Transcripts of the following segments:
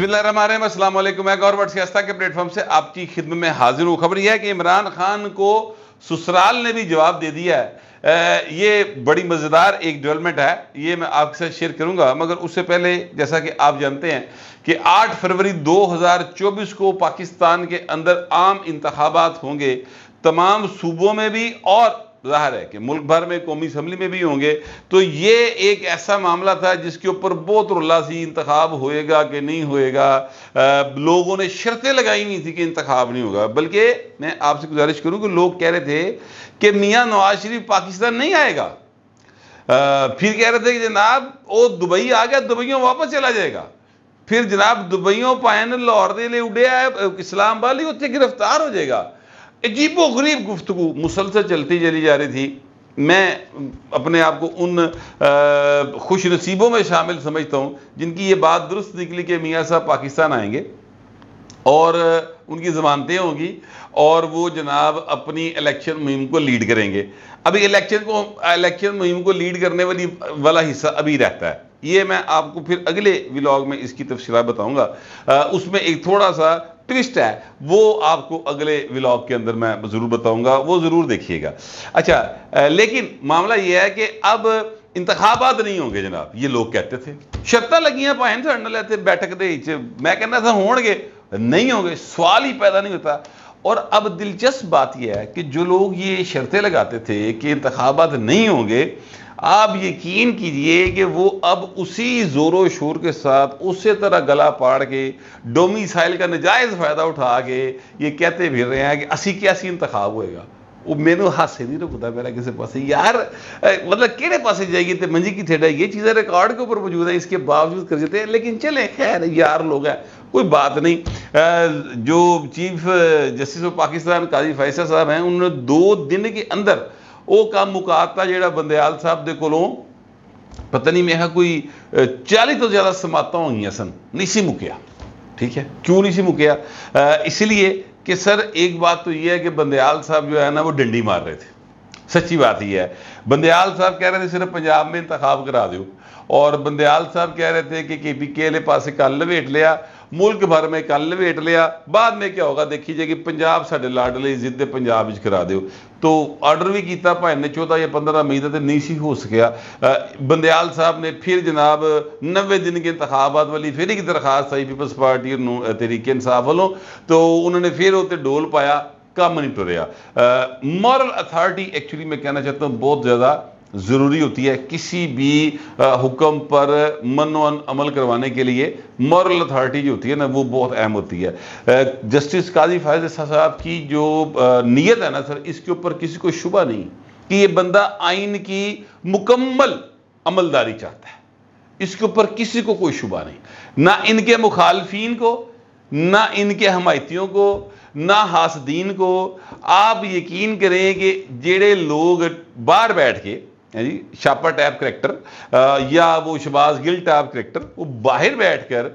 بسم اللہ الرحمن الرحیم، السلام علیکم۔ میں گورنمنٹ سیاستہ کے پلیٹ فارم سے آپ کی خدمت میں حاضر ہوں۔ خبر یہ ہے کہ عمران خان کو سسرال نے بھی جواب دے دیا ہے۔ یہ بڑی مزیدار ایک ڈیولپمنٹ ہے، یہ میں آپ کے ساتھ شیئر کروں گا، مگر اس سے پہلے جیسا کہ آپ جانتے ہیں کہ 8 فروری 2024 کو پاکستان کے اندر عام انتخابات ہوں گے، تمام صوبوں میں بھی، اور ظاہر ہے کہ ملک بھر میں قومی اسمبلی میں بھی ہوں گے۔ تو یہ ایک ایسا معاملہ تھا جس کے اوپر بہت رلا سی، انتخاب ہوئے گا کہ نہیں ہوئے گا۔ لوگوں نے شرطیں لگائی ہوئی تھی کہ انتخاب نہیں ہوگا، بلکہ میں آپ سے گزارش کروں کہ لوگ کہہ رہے تھے کہ میاں نواز شریف پاکستان نہیں آئے گا، پھر کہہ رہے تھے کہ جناب وہ دبئی آ گیا، دبئیوں واپس چلا جائے گا، پھر جناب دبئیوں پائن لاہور دے لے اڑے آئے اسلام آباد ہی اتنے گرفتار ہو جائے گا۔ عجیب و غریب گفتگو مسلسل چلتی چلی جا رہی تھی۔ میں اپنے آپ کو ان خوش نصیبوں میں شامل سمجھتا ہوں جن کی یہ بات درست نکلی کہ میاں صاحب پاکستان آئیں گے اور ان کی ضمانتیں ہوں گی اور وہ جناب اپنی الیکشن مہم کو لیڈ کریں گے۔ ابھی الیکشن مہم کو لیڈ کرنے والا حصہ ابھی رہتا ہے، یہ میں آپ کو پھر اگلے ولاگ میں اس کی تفصیلات بتاؤں گا۔ اس میں ایک تھوڑا سا ٹوسٹ ہے، وہ آپ کو اگلے ولاگ کے اندر میں ضرور بتاؤں گا، وہ ضرور دیکھیے گا۔ اچھا، لیکن معاملہ یہ ہے کہ اب انتخابات نہیں ہوں گے جناب، یہ لوگ کہتے تھے، شرطیں لگیاں پائن سڑنے لیتے بیٹھک دے، میں کہنا تھا ہون گے، نہیں ہوں گے، سوال ہی پیدا نہیں ہوتا۔ اور اب دلچسپ بات یہ ہے کہ جو لوگ یہ شرطیں لگاتے تھے کہ انتخابات نہیں ہوں گے، آپ یقین کیجئے کہ وہ اب اسی زور و شور کے ساتھ اسی طرح گلا پاڑ کے ڈومیسائل کا نجائز فائدہ اٹھا کے یہ کہتے پھر رہے ہیں کہ اسی کیسی انتخاب ہوئے گا۔ وہ میرے ہاتھ سے نہیں رکتا میرا کسی پاسے، یار مطلب کہڑے پاسے جائے گی تے منجی کی تھیڑا، یہ چیزیں ریکارڈ کے اوپر موجود ہے، اس کے باوجود کر جاتے ہیں۔ لیکن چلیں خیر، یار لوگ ہیں، کوئی بات نہیں۔ جو چیف جسٹس آف پاکستان قاضی فیصل صاحب ہیں، انہوں نے 2 دن کے اندر وہ کام مکاتا جیڑا بندیال صاحب دے کولوں پتہ نہیں میں کوئی 40 تو زیادہ سماعتاں ہوئی سن، نہیں سی مکیا۔ ٹھیک ہے، کیوں نہیں سی مکیا؟ اس لیے کہ سر ایک بات تو یہ ہے کہ بندیال صاحب جو ہے نا وہ ڈنڈی مار رہے تھے، سچی بات یہ ہے۔ بندیال صاحب کہہ رہے تھے صرف پنجاب میں انتخاب کرا دیو، اور بندیال صاحب کہہ رہے تھے کہ KPK لے پاسے کل لویٹ لیا، ملک بھر میں کل لویٹ لیا، بعد میں کیا ہوگا دیکھی جائے کہ پنجاب ساڈے لاڈلے ضد پنجاب وچ کرا دیو۔ تو آرڈر بھی کیتا بھائی نے 14 یا 15 مئی تے نہیں سی ہو سکیا۔ بندیال صاحب نے پھر جناب 90 دن کے انتخابات والی پھر ایک درخواست آئی پیپلز پارٹی اور تحریک انصاف والوں، تو انہوں نے پھر اتنے ڈول پایا، کام نہیں ٹریا۔ مورل اتھارٹی ایکچولی میں کہنا چاہتا ہوں بہت زیادہ ضروری ہوتی ہے کسی بھی حکم پر منو عمل کروانے کے لیے۔ مورل اتھارٹی جو ہوتی ہے نا وہ بہت اہم ہوتی ہے۔ جسٹس قاضی فیصل صاحب کی جو نیت ہے نا سر، اس کے اوپر کسی کو شبہ نہیں کہ یہ بندہ آئین کی مکمل عملداری چاہتا ہے، اس کے اوپر کسی کو کوئی شبہ نہیں، نہ ان کے مخالفین کو، نہ ان کے حمایتیوں کو، نہ حاسدین کو۔ آپ یقین کریں کہ جڑے لوگ باہر بیٹھ کے شاپر ٹائپ کریکٹر یا وہ شباز گل ٹائپ کریکٹر، وہ باہر بیٹھ کر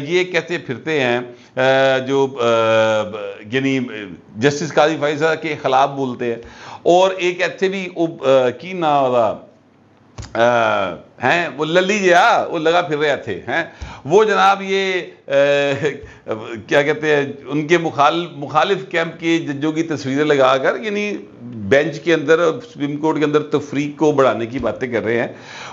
یہ کہتے پھرتے ہیں، جو یعنی جسٹس قاضی فیصل کے خلاف بولتے ہیں، اور ایک ایتھے بھی کی نام ہوتا ہیں وہ للی جیا وہ لگا پھر رہے تھے ہیں، وہ جناب یہ کیا کہتے ہیں ان کے مخالف کیمپ کے ججوں کی تصویریں لگا کر یعنی بینچ کے اندر سپریم کورٹ کے اندر تفریق کو بڑھانے کی باتیں کر رہے ہیں۔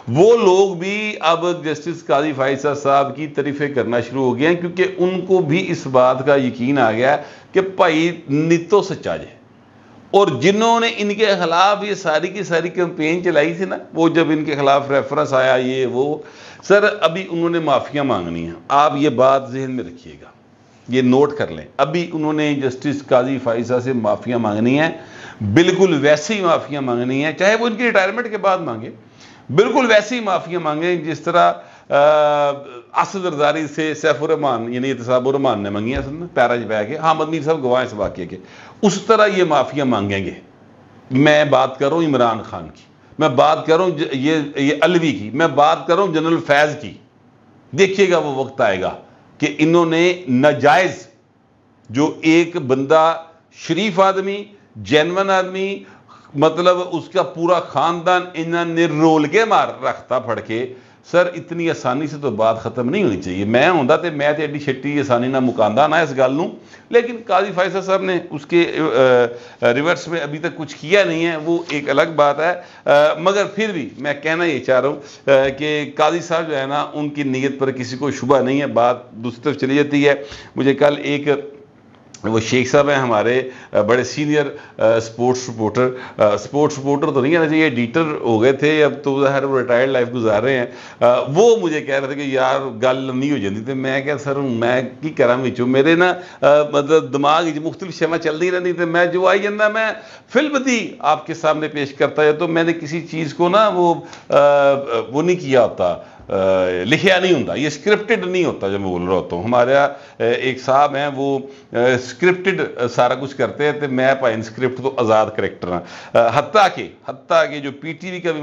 وہ لوگ بھی اب جسٹس قاضی فیصل صاحب کی تعریفیں کرنا شروع ہو گئے ہیں، کیونکہ ان کو بھی اس بات کا یقین آ گیا کہ بھائی نیتو سچا جے، اور جنہوں نے ان کے خلاف یہ ساری کی ساری کیمپین چلائی تھی نا، وہ جب ان کے خلاف ریفرنس آیا یہ وہ، سر ابھی انہوں نے معافیاں مانگنی ہیں۔ آپ یہ بات ذہن میں رکھیے گا، یہ نوٹ کر لیں، ابھی انہوں نے جسٹس قاضی فیصل سے معافیاں مانگنی ہیں، بالکل ویسی ہی معافیاں مانگنی ہیں، چاہے وہ ان کی ریٹائرمنٹ کے بعد مانگے، بالکل ویسی ہی معافیاں مانگیں جس طرح اسد زرداری سے سیف الرحمان یعنی احتساب الرحمان نے مانگی ہیں پیراج بہ کے، حامد میر صاحب گواہ اس واقعے کے، اس طرح یہ معافیاں مانگیں گے۔ میں بات کر رہا ہوں عمران خان کی، میں بات کر رہا ہوں یہ علوی کی، میں بات کر رہا ہوں جنرل فیض کی۔ دیکھیے گا وہ وقت آئے گا کہ انہوں نے ناجائز جو ایک بندہ شریف آدمی، جینون آدمی، مطلب اس کا پورا خاندان انہوں نے رول کے مار رکھتا پھڑ کے، سر اتنی آسانی سے تو بات ختم نہیں ہونی چاہیے. میں ہوندا تے میں تے ایڈی چھٹی آسانی نہ مکاندا نہ اس گل نوں, لیکن قاضی فیصل صاحب نے اس کے ریورس میں ابھی تک کچھ کیا نہیں ہے, وہ ایک الگ بات ہے. مگر پھر بھی میں کہنا یہ چاہ رہا ہوں کہ قاضی صاحب جو ہے نا, ان کی نیت پر کسی کو شبہ نہیں ہے. بات دوسری طرف چلی جاتی ہے. مجھے کل ایک وہ شیخ صاحب ہیں ہمارے بڑے سینئر سپورٹس رپورٹر تو نہیں کہنا چاہیے, ایڈیٹر ہو گئے تھے, اب تو ظاہر وہ ریٹائرڈ لائف گزار رہے ہیں. وہ مجھے کہہ رہے تھے کہ یار گل لمبی ہو جاتی تھی. میں کہا سر میں کی کراں وچوں, میرے نا مطلب دماغ مختلف شیواں چلتی رہتی تے میں جو آئی جانا میں فلم دی آپ کے سامنے پیش کرتا ہے, تو میں نے کسی چیز کو نا وہ نہیں کیا ہوتا, لکھیا نہیں ہوتا, یہ اسکرپٹڈ نہیں ہوتا. جب میں بول رہا ہوتا ہوں, ہمارا ایک صاحب ہیں وہ اسکرپٹڈ سارا کچھ کرتے ہیں, تو میں پائیں اسکرپٹ تو آزاد کریکٹر ہوں. حتیٰ کہ جو پی ٹی وی کا بھی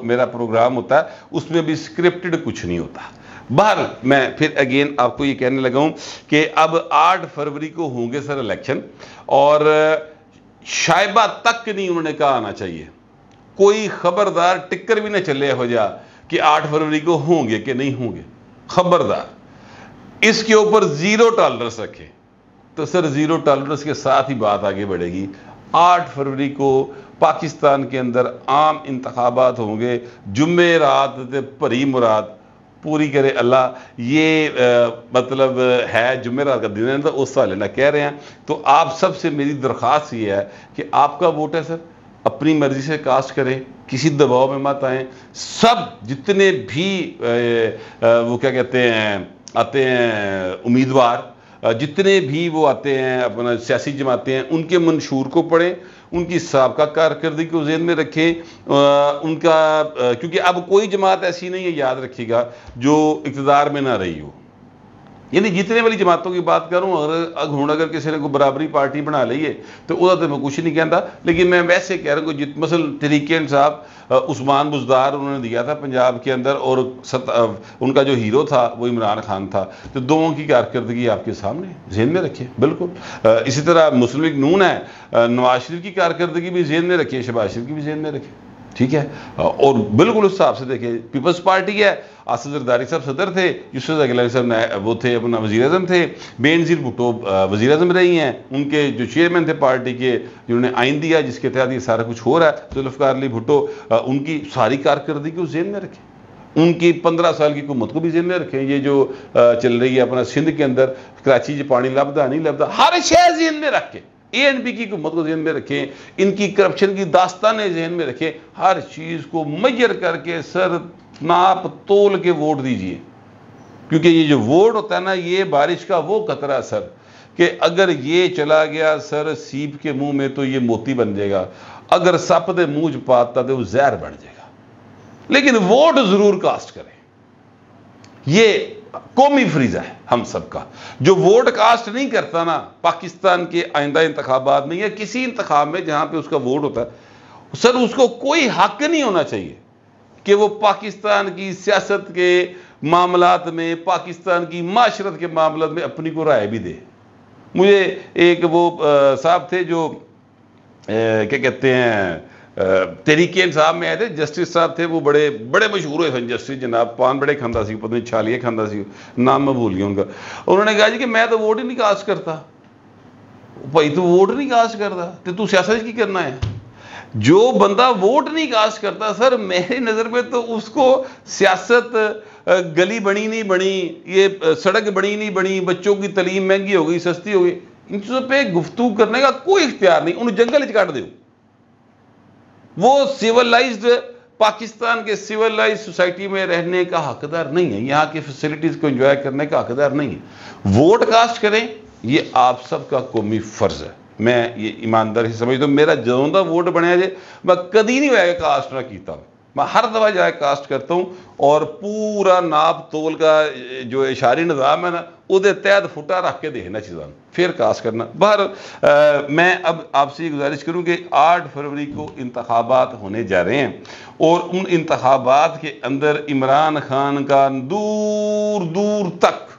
میرا پروگرام ہوتا ہے اس میں بھی اسکرپٹڈ کچھ نہیں ہوتا. باہر میں پھر اگین آپ کو یہ کہنے لگا ہوں کہ اب 8 فروری کو ہوں گے سر الیکشن, اور شائبہ تک نہیں انہوں نے کہا آنا چاہیے. کوئی خبردار ٹکر بھی نہ چلے ہو جا کہ 8 فروری کو ہوں گے کہ نہیں ہوں گے, خبردار. اس کے اوپر 0 ٹالرنس رکھے تو سر 0 ٹالرنس کے ساتھ ہی بات آگے بڑھے گی. 8 فروری کو پاکستان کے اندر عام انتخابات ہوں گے. جمعرات تے بھری مراد پوری کرے اللہ. یہ مطلب ہے جمعرات کا دن ہے, تو اس سال نہ کہہ رہے ہیں. تو آپ سب سے میری درخواست یہ ہے کہ آپ کا ووٹ ہے سر, اپنی مرضی سے کاسٹ کریں, کسی دباؤ میں مت آئیں. سب جتنے بھی وہ کیا کہتے ہیں آتے ہیں امیدوار, جتنے بھی وہ آتے ہیں اپنا سیاسی جماعتیں ہیں, ان کے منشور کو پڑھیں, ان کی سابقہ کارکردگی کو ذہن میں رکھیں. ان کا کیونکہ اب کوئی جماعت ایسی نہیں ہے, یاد رکھیے گا, جو اقتدار میں نہ رہی ہو. یعنی جتنے والی جماعتوں کی بات کروں, اگر کسی نے کوئی برابری پارٹی بنا لی ہے تو وہ تو میں کچھ نہیں کہتا, لیکن میں ویسے کہہ رہا ہوں کہ مثلا تحریک انصاف عثمان بزدار انہوں نے دیا تھا پنجاب کے اندر, اور ان کا جو ہیرو تھا وہ عمران خان تھا. تو دونوں کی کارکردگی آپ کے سامنے ذہن میں رکھیں. بالکل اسی طرح مسلم لیگ نون ہے, نواز شریف کی کارکردگی بھی ذہن میں رکھیں, شہباز شریف کی بھی ذہن میں رکھیں. ٹھیک ہے, اور بالکل اس حساب سے دیکھیں. پیپلز پارٹی ہے, اسد زرداری صاحب صدر تھے, یوسف زگلانی صاحب وہ تھے اپنا وزیر اعظم تھے, بینظیر بھٹو وزیر اعظم رہی ہیں. ان کے جو چیئرمین تھے پارٹی کے, جنہوں نے آئین دیا جس کے تحت یہ سارا کچھ ہو رہا ہے, ذوالفقار علی بھٹو, ان کی ساری کارکردگی کو ذہن میں رکھیں. ان کی 15 سال کی حکومت کو بھی ذہن میں رکھیں. یہ جو چل رہی ہے اپنا سندھ کے اندر, کراچی جو پانی لبدا نہیں لبدا, ہر شے ذہن میں رکھ کے, اے این پی کی حکومت کو ذہن میں رکھیں, ان کی کرپشن کی داستانیں ذہن میں رکھیں. ہر چیز کو میجر کر کے سر ناپ تول کے ووٹ دیجئے, کیونکہ یہ جو ووٹ ہوتا ہے نا, یہ بارش کا وہ قطرہ سر, کہ اگر یہ چلا گیا سر سیپ کے منہ میں تو یہ موتی بن جائے گا, اگر سپ دے منہ چ پاتا تو وہ زہر بن جائے گا. لیکن ووٹ ضرور کاسٹ کریں, یہ قومی فریضہ ہے ہم سب کا. جو ووٹ کاسٹ نہیں کرتا نا پاکستان کے آئندہ انتخابات میں یا کسی انتخاب میں جہاں پہ اس کا ووٹ ہوتا ہے, سر اس کو کوئی حق نہیں ہونا چاہیے کہ وہ پاکستان کی سیاست کے معاملات میں, پاکستان کی معاشرت کے معاملات میں اپنی کو رائے بھی دے. مجھے ایک وہ صاحب تھے جو کیا کہتے ہیں تحریک انصاف میں آئے تھے, جسٹس صاحب تھے, وہ بڑے بڑے مشہور ہوئے تھے جسٹس جناب, پان بڑے کھاندہ سی, پتہ نہیں چھالیے کھاندہ سی, نام میں بھول گیا ان کا. انہوں نے کہا جی کہ میں تو ووٹ ہی نہیں کاسٹ کرتا. بھائی تو ووٹ نہیں کاسٹ کرتا تو سیاست کی کرنا ہے. جو بندہ ووٹ نہیں کاسٹ کرتا سر, میری نظر میں تو اس کو سیاست گلی بنی نہیں بنی, یہ سڑک بنی نہیں بنی, بچوں کی تعلیم مہنگی ہو گئی, سستی ہو گئی, ان چیزوں پہ گفتگو کرنے کا کوئی اختیار نہیں. انہوں جنگل کاٹ دو. وہ سیولائزڈ پاکستان کے سیولائز سوسائٹی میں رہنے کا حقدار نہیں ہے, یہاں کی فیسلٹیز کو انجوائے کرنے کا حقدار نہیں ہے. ووٹ کاسٹ کریں, یہ آپ سب کا قومی فرض ہے. میں یہ ایمانداری سے سمجھتا ہوں, میرا جدوں دا ووٹ بنیا جائے میں کدی نہیں ہوا کہ کاسٹ نہ کیتا ہوں, میں ہر دفعہ جائے کاسٹ کرتا ہوں, اور پورا ناپ تول کا جو اشاری نظام ہے نا, وہ دے تحت فٹا رکھ کے دیکھنا چیزاں پھر کاسٹ کرنا. باہر میں اب آپ سے یہ گزارش کروں کہ 8 فروری کو انتخابات ہونے جا رہے ہیں, اور ان انتخابات کے اندر عمران خان کا دور دور تک,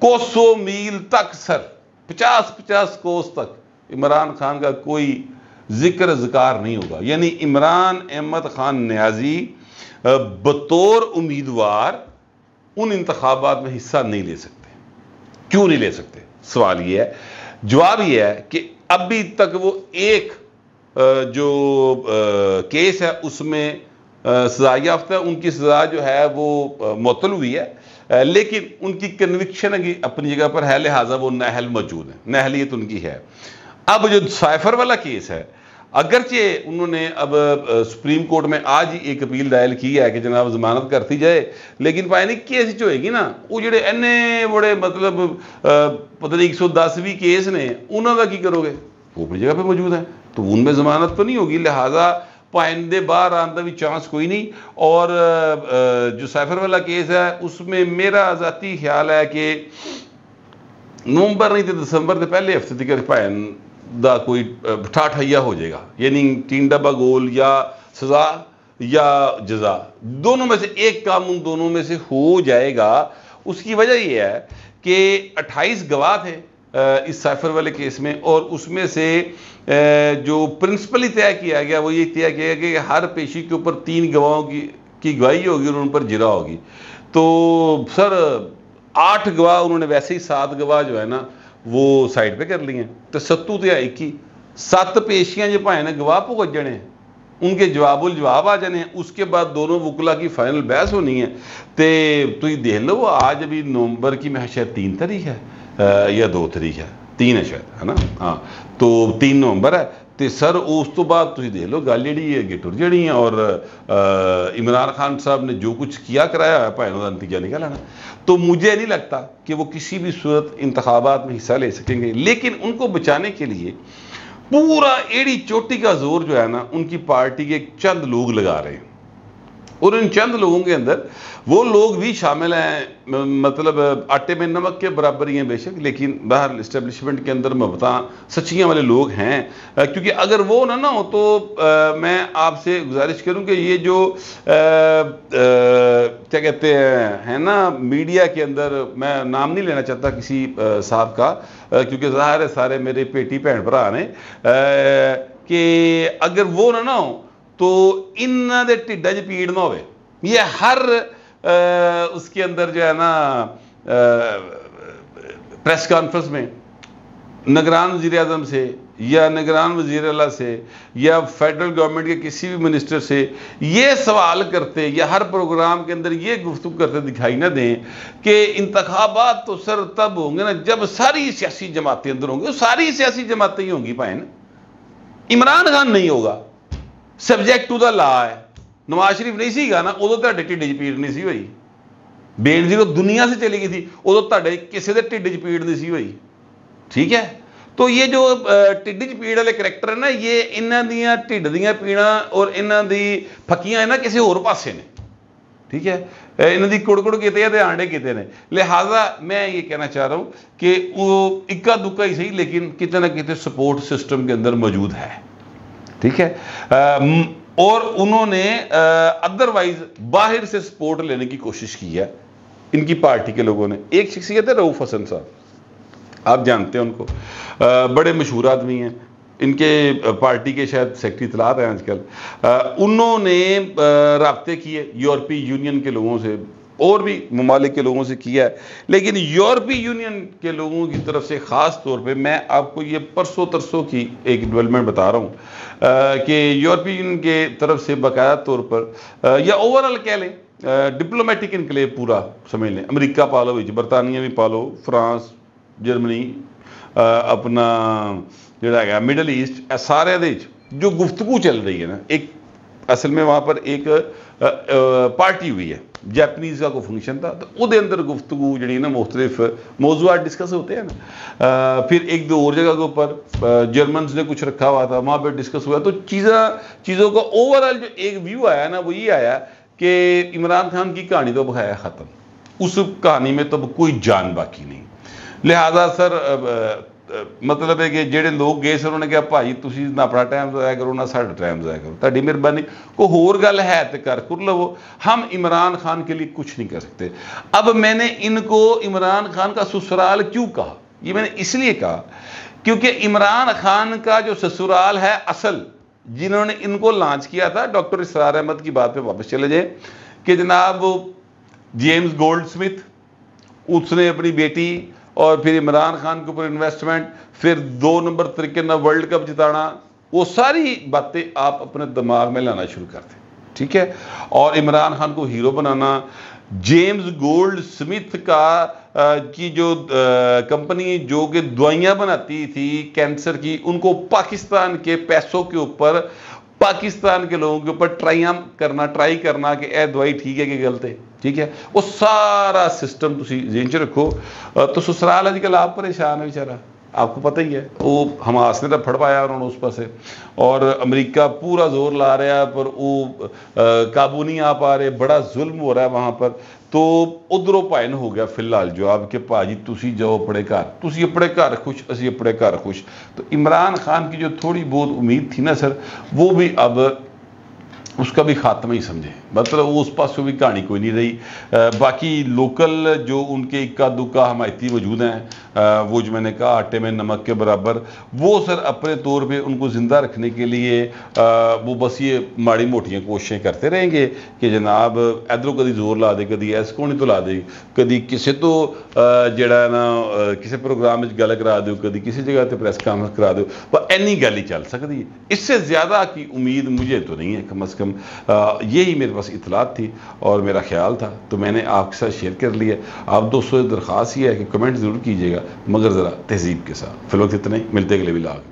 کوسوں میل تک سر, 50 کوس تک عمران خان کا کوئی ذکر ذکار نہیں ہوگا. یعنی عمران احمد خان نیازی بطور امیدوار ان انتخابات میں حصہ نہیں لے سکتے. کیوں نہیں لے سکتے؟ سوال یہ ہے. جواب یہ ہے کہ ابھی تک وہ ایک جو کیس ہے اس میں سزا یافتہ ہے. ان کی سزا جو ہے وہ معطل ہوئی ہے، لیکن ان کی کنوکشن اپنی جگہ پر ہے، لہٰذا وہ نااہل موجود ہے، نااہلیت ان کی ہے. اب جو سائفر والا کیس ہے، اگرچہ انہوں نے اب سپریم کورٹ میں آج ہی ایک اپیل دائر کی ہے کہ جناب ضمانت کرتی جائے، لیکن پائے نہیں کیس جو ہوئے گی نا، وہ جڑے اینے بڑے مطلب پتہ نہیں 110ویں کیس نے، انہوں کا کی کرو گے؟ وہ اپنی جگہ پہ موجود ہیں، تو ان میں ضمانت تو نہیں ہوگی، لہٰذا پائندے باہر آنے بھی چانس کوئی نہیں. اور جو سائفر والا کیس ہے اس میں میرا ذاتی خیال ہے کہ نومبر نہیں تو دسمبر کے پہلے ہفتے تک پائن دا کوئی ٹھاٹھیا ہو جائے گا، یعنی 3 ڈبہ گول یا سزا یا جزا، دونوں میں سے ایک کام ان دونوں میں سے ہو جائے گا. اس کی وجہ یہ ہے کہ 28 گواہ تھے اس سائفر والے کیس میں، اور اس میں سے جو پرنسپلی طے کیا گیا وہ یہ طے کیا گیا کہ ہر پیشی کے اوپر 3 گواہوں کی گواہی ہوگی اور ان پر جرا ہوگی. تو سر 8 گواہ انہوں نے ویسے ہی 7 گواہ جو ہے نا وہ سائڈ پہ کر لی ہیں، تو 7 پیشیاں جو پائے نا گواہ پکڑ جانے ہیں، ان کے جواب الجواب آ جانے ہیں، اس کے بعد دونوں وکلا کی فائنل بحث ہونی ہے. تو یہ دیکھ لو آج ابھی نومبر کی میں شاید 3 تاریخ ہے یا 2 تاریخ ہے، 3 ہے شاید، ہے نا؟ ہاں تو 3 نومبر ہے. تو سر اس تو بعد تھی دیکھ لو گل جہی ہے گٹر جڑی ہیں، اور عمران خان صاحب نے جو کچھ کیا کرایا ہے پائے کا نتیجہ نکل آنا. تو مجھے نہیں لگتا کہ وہ کسی بھی صورت انتخابات میں حصہ لے سکیں گے، لیکن ان کو بچانے کے لیے پورا ایڑی چوٹی کا زور جو ہے نا ان کی پارٹی کے چند لوگ لگا رہے ہیں، اور ان چند لوگوں کے اندر وہ لوگ بھی شامل ہیں، مطلب آٹے میں نمک کے برابر ہی ہیں بے شک، لیکن باہر اسٹیبلشمنٹ کے اندر مبتاں سچیاں والے لوگ ہیں. کیونکہ اگر وہ نہ ہو تو میں آپ سے گزارش کروں کہ یہ جو کیا کہتے ہیں نا میڈیا کے اندر، میں نام نہیں لینا چاہتا کسی صاحب کا کیونکہ ظاہر ہے سارے میرے پیٹی بھن بھرا نے، کہ اگر وہ نہ ہو تو انہاں دے ٹھڈاں چ پیڑ نہ ہوئے. یہ ہر اس کے اندر جو ہے نا پریس کانفرنس میں نگران وزیر اعظم سے یا نگران وزیر اعلیٰ سے یا فیڈرل گورنمنٹ کے کسی بھی منسٹر سے یہ سوال کرتے یا ہر پروگرام کے اندر یہ گفتگو کرتے دکھائی نہ دیں کہ انتخابات تو سر تب ہوں گے نا جب ساری سیاسی جماعتیں اندر ہوں گی. ساری سیاسی جماعتیں ہی ہوں گی پائن، عمران خان نہیں ہوگا، سبجیکٹ ٹو دا لا ہے. نواز شریف نہیں سی گا نا ادو تے ٹھڈ چ پیڑ نہیں سی ہوئی، بے نظیر دنیا سے چلی گئی تھی ادو تے کسی کے ٹھڈ چ پیڑ نہیں سی ہوئی. ٹھیک ہے، تو یہ جو ٹھڈ چ پیڑ والے کریکٹر ہیں نا، یہ انہاں دیاں ٹھڈ دیاں پیڑاں اور انہاں دی پھکیاں نا کسی اور پاسے نے. ٹھیک ہے، انہاں دی کڑکڑ کیتے ہیں آنڈے کیتے نے. لہٰذا میں یہ کہنا چاہ رہا ہوں کہ وہ اکا دکا ہی صحیح لیکن کتے نہ کتے سپورٹ سسٹم کے اندر موجود ہے. ٹھیک ہے، اور انہوں نے ادروائز باہر سے سپورٹ لینے کی کوشش کی ہے ان کی پارٹی کے لوگوں نے. ایک شخصیت ہے رؤف حسن صاحب، آپ جانتے ہیں ان کو، بڑے مشہور آدمی ہیں، ان کے پارٹی کے شاید سیکرٹری اطلاعات ہیں آج کل. انہوں نے رابطے کیے یورپی یونین کے لوگوں سے اور بھی ممالک کے لوگوں سے کیا ہے، لیکن یورپی یونین کے لوگوں کی طرف سے خاص طور پہ میں آپ کو یہ پرسوں ترسوں کی ایک ڈیولپمنٹ بتا رہا ہوں کہ یورپی یونین کے طرف سے باقاعدہ طور پر یا اوورال کہہ لیں ڈپلومیٹک انکلیو پورا سمجھ لیں، امریکہ پالو، برطانیہ بھی پالو، فرانس، جرمنی، اپنا جڑا ہے مڈل ایسٹ، سارے دے جو گفتگو چل رہی ہے نا، ایک اصل میں وہاں پر ایک پارٹی ہوئی ہے، جیپنیز کا کوئی فنکشن تھا، تو وہ دے اندر گفتگو جڑی نا مختلف موضوعات ڈسکس ہوتے ہیں نا. پھر ایک دو اور جگہ کے اوپر جرمنز نے کچھ رکھا ہوا تھا، وہاں پہ ڈسکس ہوا. تو چیزوں کا اوورال جو ایک ویو آیا نا وہ یہ آیا کہ عمران خان کی کہانی تو بخایا ختم، اس کہانی میں تو کوئی جان باقی نہیں. لہذا سر مطلب ہے کہ جڑے لوگ گئے سر انہوں نے کہا بھائی تسی نہ اپنا ٹائم ضائع کرو نہ ساڈا ٹائم ضائع کرو، تہاڈی مہربانی کوئی ہور گل ہے تو کر لو، ہم عمران خان کے لیے کچھ نہیں کر سکتے. اب میں نے ان کو عمران خان کا سسرال کیوں کہا؟ یہ میں نے اس لیے کہا کیونکہ عمران خان کا جو سسرال ہے اصل جنہوں نے ان کو لانچ کیا تھا، ڈاکٹر اسرار احمد کی بات پہ واپس چلے جائیں کہ جناب جیمز گولڈ سمتھ، اس نے اپنی بیٹی اور پھر عمران خان کے اوپر انویسٹمنٹ، پھر 2 نمبر طریقے نہ ورلڈ کپ جتانا، وہ ساری باتیں آپ اپنے دماغ میں لانا شروع کر دیں، ٹھیک ہے؟ اور عمران خان کو ہیرو بنانا، جیمز گولڈ سمتھ کی جو کمپنی جو کہ دوائیاں بناتی تھی کینسر کی، ان کو پاکستان کے پیسوں کے اوپر، پاکستان کے لوگوں کے اوپر ٹرائی کرنا کہ اے دوائی ٹھیک ہے کہ غلط ہے، ٹھیک ہے؟ وہ سارا سسٹم تسی ذہن چ رکھو۔ تو سسرال اج کل آپ پریشان ہے بیچارہ، آپ کو پتہ ہی ہے، وہ حماس نے تو پھڑ پایا انہوں نے اس پاسے، اور امریکہ پورا زور لا رہا ہے پر وہ قابو نہیں آ پا رہے، بڑا ظلم ہو رہا ہے وہاں پر۔ تو ادھروں پائن ہو گیا فی الحال جواب کہ پاجی تسی جاؤ اپنے گھر، تسی اپنے گھر خوش، اسی اپنے گھر خوش۔ تو عمران خان کی جو تھوڑی بہت امید تھی نا سر، وہ بھی اب اس کا بھی خاتمہ ہی سمجھے، مطلب وہ اس پاس بھی کہانی کوئی نہیں رہی۔ باقی لوکل جو ان کے اکا دکا حمایتی موجود ہیں، وہ جو میں نے کہا آٹے میں نمک کے برابر، وہ سر اپنے طور پہ ان کو زندہ رکھنے کے لیے وہ بس یہ ماڑی موٹیاں کوششیں کرتے رہیں گے کہ جناب ادھروں کدی زور لا دے، کدی ایس کو نہیں تو لا دے، کدی کسی تو جڑا ہے نا کسی پروگرام میں گل کرا دو، کدی کسی جگہ تے پریس کانفرنس کرا دو، پر اینی گل ہی چل سکتی ہے۔ اس سے زیادہ کی امید مجھے تو نہیں ہے، کم از کم یہی میرے پاس اطلاعات تھی اور میرا خیال تھا، تو میں نے آپ کے ساتھ شیئر کر لیا۔ آپ دوستوں سے درخواست یہ ہے کہ کمنٹ ضرور کیجیے گا، مگر ذرا تہذیب کے ساتھ۔ فی الوقت اتنا ہی، ملتے اگلے ولاگ۔